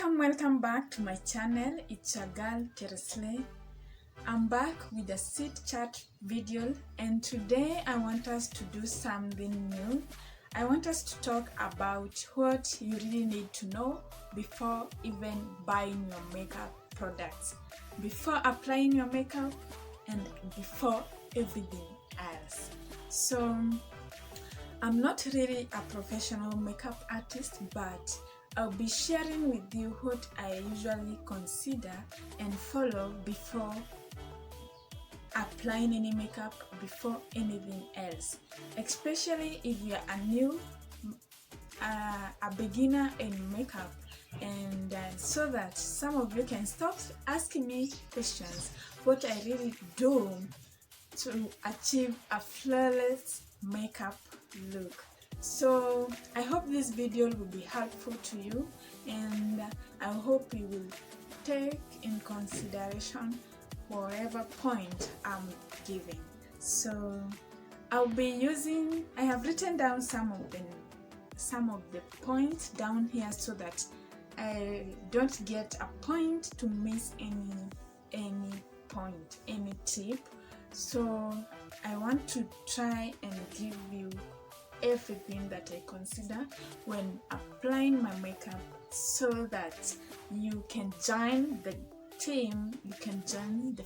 Welcome back to my channel. It's your girl Keresle. I'm back with a seed chat video, and today I want us to do something new. I want us to talk about what you really need to know before even buying your makeup products, before applying your makeup, and before everything else. So I'm not really a professional makeup artist, but I'll be sharing with you what I usually consider and follow before applying any makeup, before anything else, especially if you're a beginner in makeup, and so that some of you can stop asking me questions what I really do to achieve a flawless makeup look. So I hope this video will be helpful to you, and I hope you will take in consideration whatever point I'm giving. So I have written down some of the points down here so that I don't get a point to miss any point, any tip. So I want to try and give you everything that I consider when applying my makeup, so that you can join the team, you can join the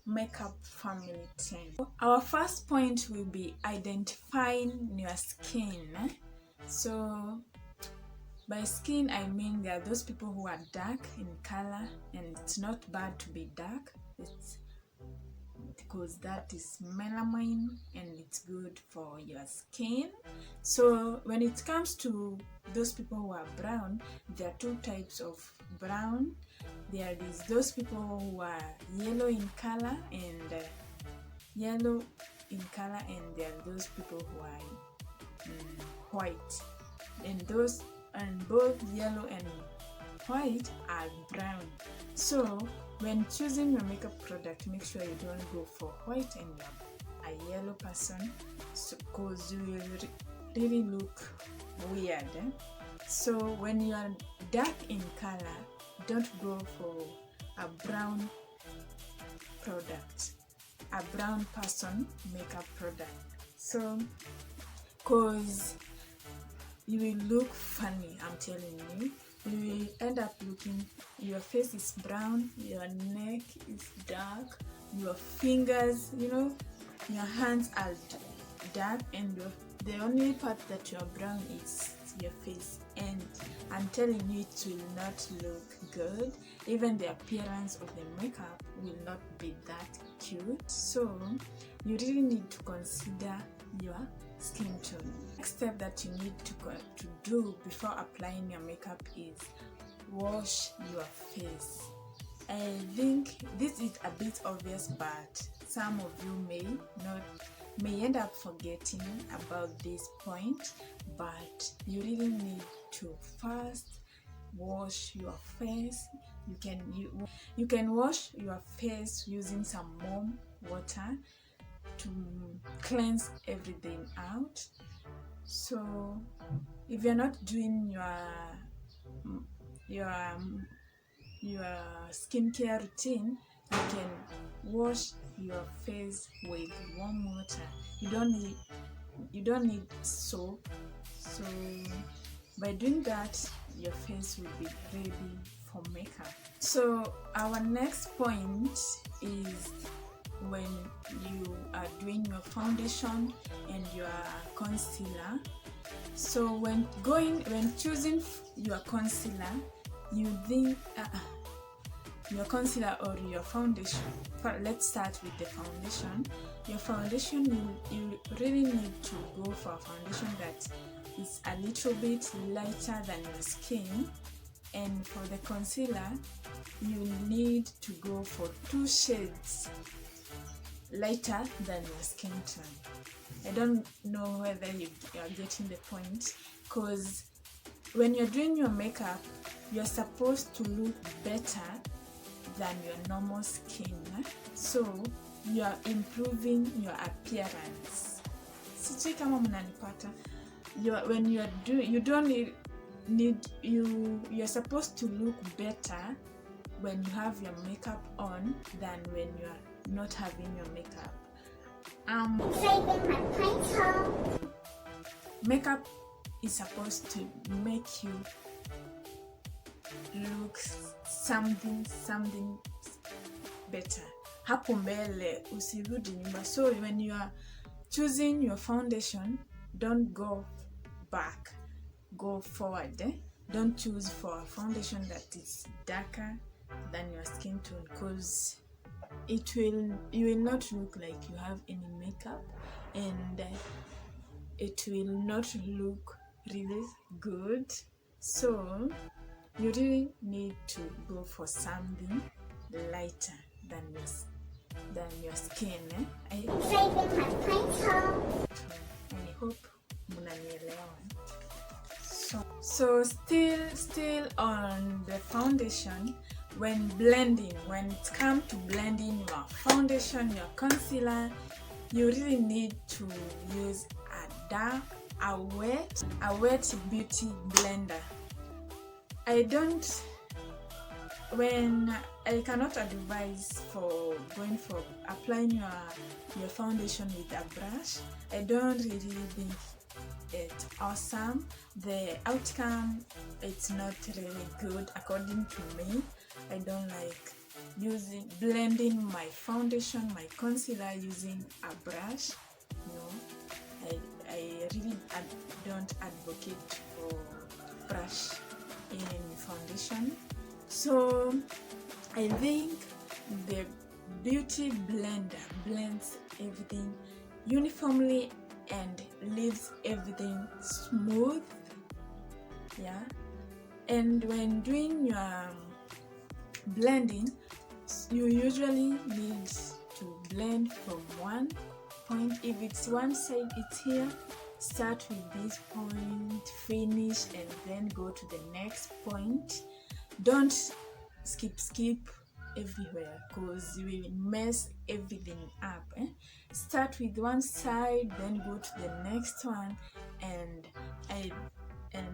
makeup family team. Our first point will be identifying your skin. So by skin I mean there are those people who are dark in color, and it's not bad to be dark, it's because that is melamine and it's good for your skin. So when it comes to those people who are brown, there are two types of brown. There is those people who are yellow in color, and there are those people who are white, and both yellow and white are brown. So when choosing your makeup product, make sure you don't go for white and you're a yellow person, because you will really look weird. So when you are dark in color, don't go for a brown product, a brown person makeup product. So because you will look funny, I'm telling you. You will end up looking, your face is brown, your neck is dark, your fingers, your hands are dark, and the only part that you are brown is your face, and I'm telling you, it will not look good. Even the appearance of the makeup will not be that cute. So you really need to consider your skin tone. Next step that you need to do before applying your makeup is wash your face. I think this is a bit obvious, but some of you may end up forgetting about this point, but you really need to first wash your face. You can wash your face using some warm water to cleanse everything out. So if you're not doing your skincare routine, you can wash your face with warm water. You don't need soap. So by doing that, your face will be ready for makeup. So our next point is when you are doing your foundation and your concealer. So when choosing your concealer, you think your concealer or your foundation. Let's start with the foundation. Your foundation, you really need to go for a foundation that is a little bit lighter than your skin, and for the concealer, you need to go for 2 shades lighter than your skin tone. I don't know whether you are getting the point, because when you're doing your makeup, you're supposed to look better than your normal skin. So you are improving your appearance. Sijui kama mnanipata. You don't need you're supposed to look better when you have your makeup on than when you're not having your makeup. Saving my pencil. Makeup is supposed to make you look something better. Hapo mbele usirudi nyuma. So when you are choosing your foundation, don't go back, go forward. Don't choose for a foundation that is darker than your skin tone, because you will not look like you have any makeup, and it will not look really good. So you really need to go for something lighter than your skin. Saving my pencil. I hope mnanielewa. So still on the foundation, when it comes to blending your foundation, your concealer, you really need to use a wet beauty blender. I cannot advise for going for applying your foundation with a brush. I don't really think it's awesome. The outcome, it's not really good according to me. I don't like blending my foundation, my concealer using a brush. No, I really don't advocate for brush in foundation. So I think the beauty blender blends everything uniformly and leaves everything smooth. Yeah, and when doing your blending, you usually need to blend from one point. If it's one side, it's here, start with this point, finish, and then go to the next point. Don't skip everywhere, because you will mess everything up. Start with one side, then go to the next one, and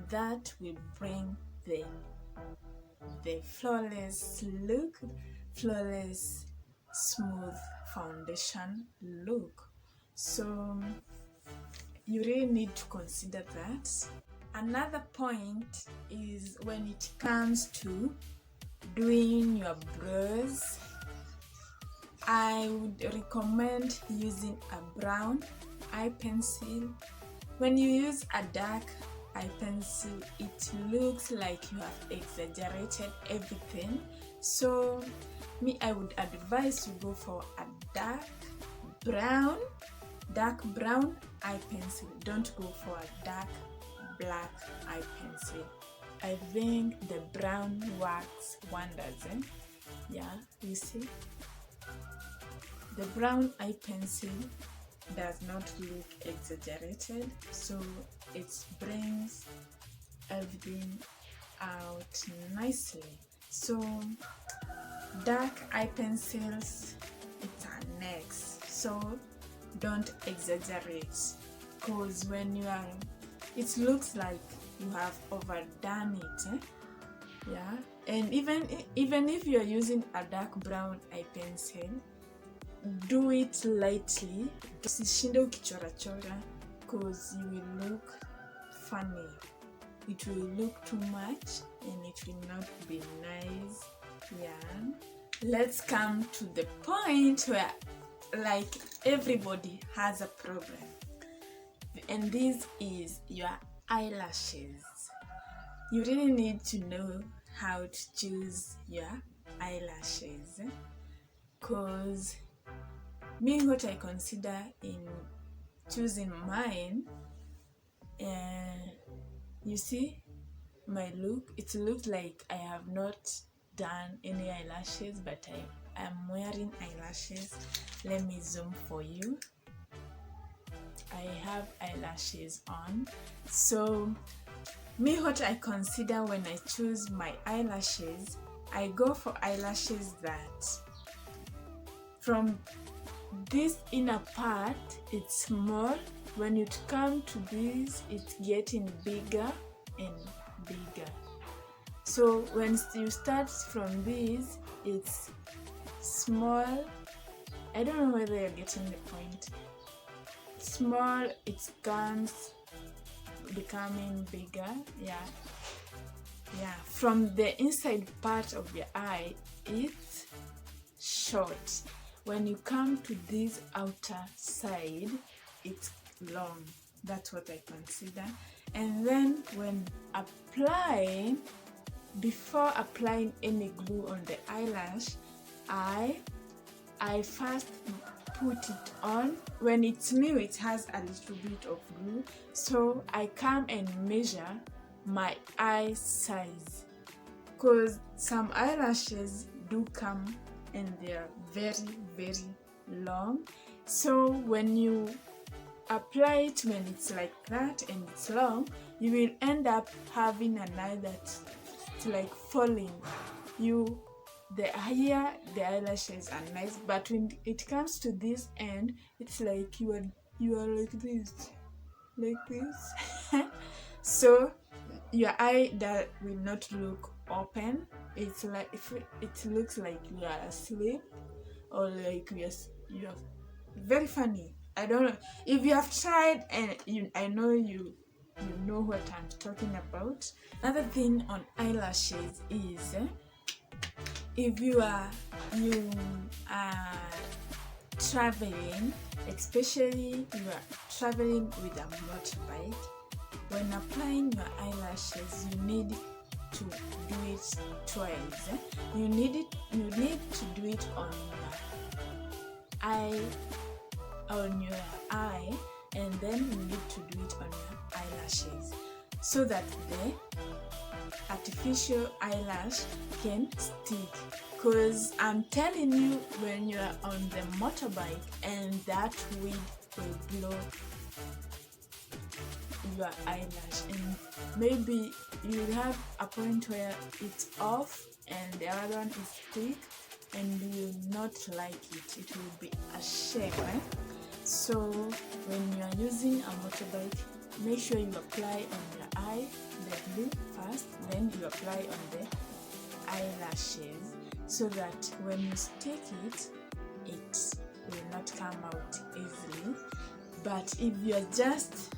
that will bring the flawless look, flawless smooth foundation look. So you really need to consider that. Another point is when it comes to doing your brows, I would recommend using a brown eye pencil. When you use a dark eye pencil, it looks like you have exaggerated everything. So I would advise you go for a dark brown eye pencil. Don't go for a dark black eye pencil. I think the brown works wonders. Yeah, you see, the brown eye pencil does not look exaggerated, so it brings everything out nicely. So dark eye pencils, it's a next, so don't exaggerate, because when it looks like you have overdone it. Yeah, and even if you're using a dark brown eye pencil, do it lightly. Usishinde ukichorachora, because you will look funny. It will look too much and it will not be nice. Yeah, let's come to the point where like everybody has a problem, and this is your eyelashes. You really need to know how to choose your eyelashes, because what I consider in choosing mine, you see my look, it looks like I have not done any eyelashes, but I am wearing eyelashes. Let me zoom for you. I have eyelashes on. So what I consider when I choose my eyelashes, I go for eyelashes that from this inner part it's small. When it comes to this, it's getting bigger and bigger. So when you start from this, it's small. I don't know whether you're getting the point. Small, it comes becoming bigger. Yeah, from the inside part of your eye, it's short. When you come to this outer side, it's long. That's what I consider. And then when applying, before applying any glue on the eyelash, I first put it on. When it's new, it has a little bit of glue, so I come and measure my eye size, because some eyelashes do come and they're very, very long. So when you apply it, when it's like that and it's long, you will end up having an eye that's like falling. Here the eyelashes are nice, but when it comes to this end, it's like you are like this so your eye that will not look open. It's like if it looks like you are asleep, or like you are very funny. I don't know if you have tried, and I know you know what I'm talking about. Another thing on eyelashes is if you are traveling, especially you are traveling with a motorbike. When applying your eyelashes, you need to do it twice. You need to do it on your eye, and then you need to do it on your eyelashes, so that the artificial eyelash can stick. Because I'm telling you, when you are on the motorbike and that wind will blow your eyelash, and maybe you have a point where it's off and the other one is thick, and you will not like it. It will be a shame. So when you are using a motorbike, make sure you apply on your eye the glue first, then you apply on the eyelashes, so that when you stick it, it will not come out easily. But if you're just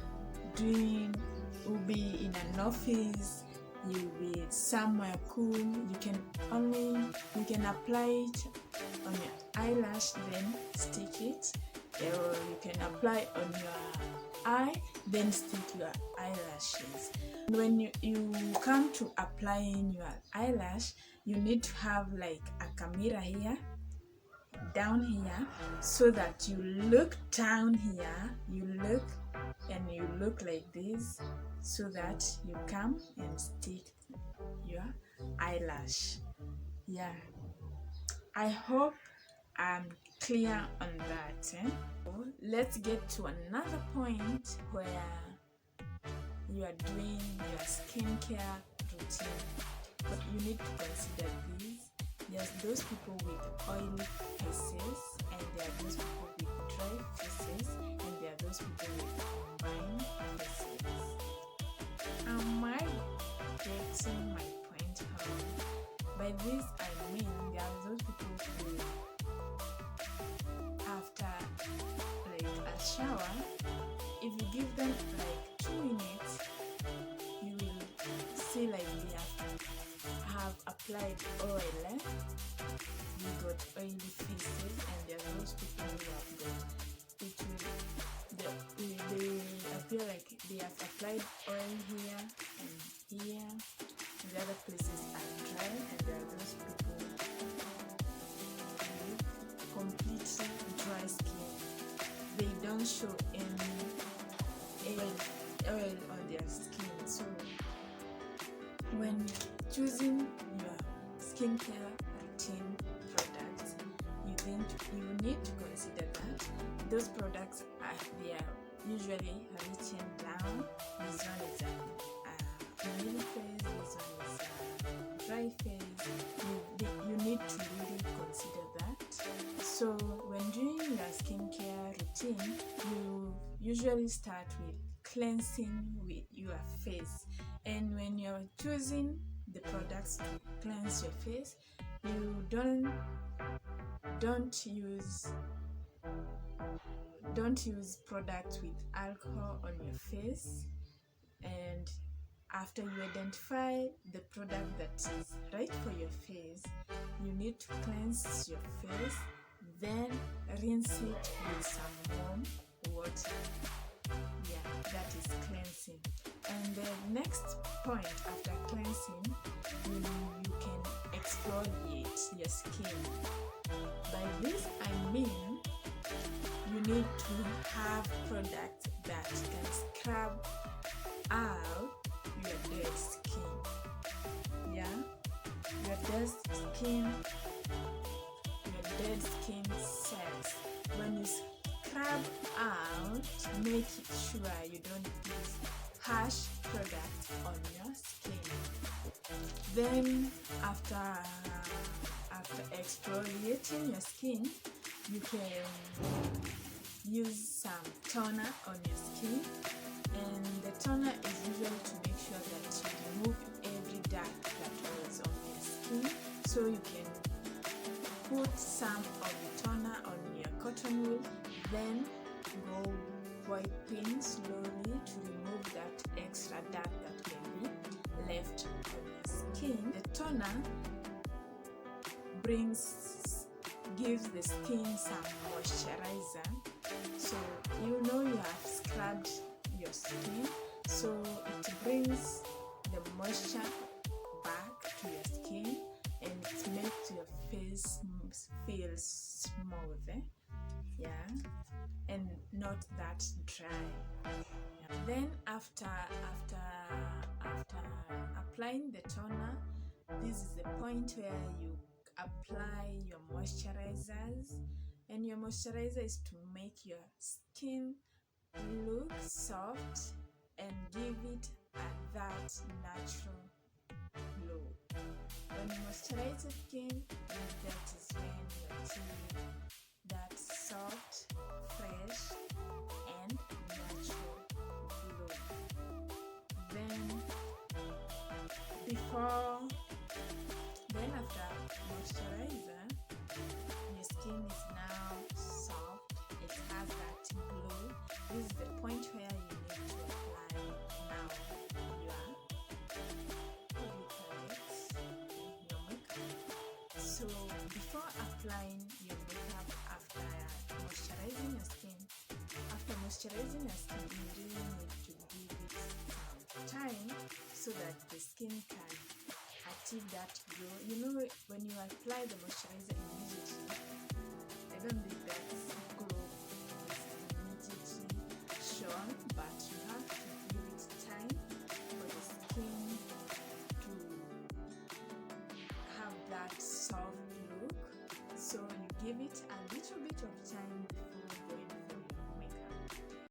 will be in an office, you'll be somewhere cool, you can apply it on your eyelash, then stick it, or you can apply on your eye, then stick your eyelashes. When you come to applying your eyelash, you need to have like a camera here, down here, so that you look down here, you look like this, so that you come and stick your eyelash. Yeah, I hope I'm clear on that. So let's get to another point where you are doing your skincare routine. But you need to consider these. There's those people with oily faces, and there are those people with dry faces, and there are those people with combined faces. Am I getting my point home? By this I mean there are those people who, after like a shower, if you give them like 2 minutes, you will see like they have applied oil. You got oily faces, and there are those people who have got they appear like they have applied oil here and here, and the other places are dry, and there are those people with completely dry skin. They don't show any oil on their skin. So when choosing your skincare routine products, you need to consider that those products they are usually written down. This one is a oily face, this one is a dry face. You need to really consider that. So when doing your skincare routine, you usually start with cleansing with your face. And when you're choosing the products to cleanse your face, you don't use products with alcohol on your face. And after you identify the product that is right for your face, you need to cleanse your face, then rinse it with some warm water. Yeah, that is cleansing. And the next point after cleansing, you can exfoliate your skin. By this I mean you need to have products that can scrub out your dead skin. Yeah, your dead skin cells. When you scrub out, make sure you don't use harsh product on your skin. Then after exfoliating your skin, you can use some toner on your skin, and the toner is usually to make sure that you remove every dark that was on your skin. So you can put some of the toner on your cotton wool, then go wiping slowly to remove that extra dark that can be left on your skin. The toner gives the skin some moisturizer, so you have scrubbed your skin, so it brings the moisture back to your skin, and it makes your face feel smooth, and not that dry. Then after applying the toner, this is the point where you apply your moisturizers, and your moisturizer is to make your skin look soft and give it that natural glow. When you moisturize your skin, that is when you achieve that soft, fresh and natural glow. Then after moisturizer, your skin is now soft, it has that glow. This is the point where you need to apply now your makeup. So before applying your makeup, after moisturizing your skin, you really need to give it time so that the skin can achieve that glow. When you apply the moisturizer immediately, I don't think that glow is immediately shown, but you have to give it time for the skin to have that soft look. So you give it a little bit of time before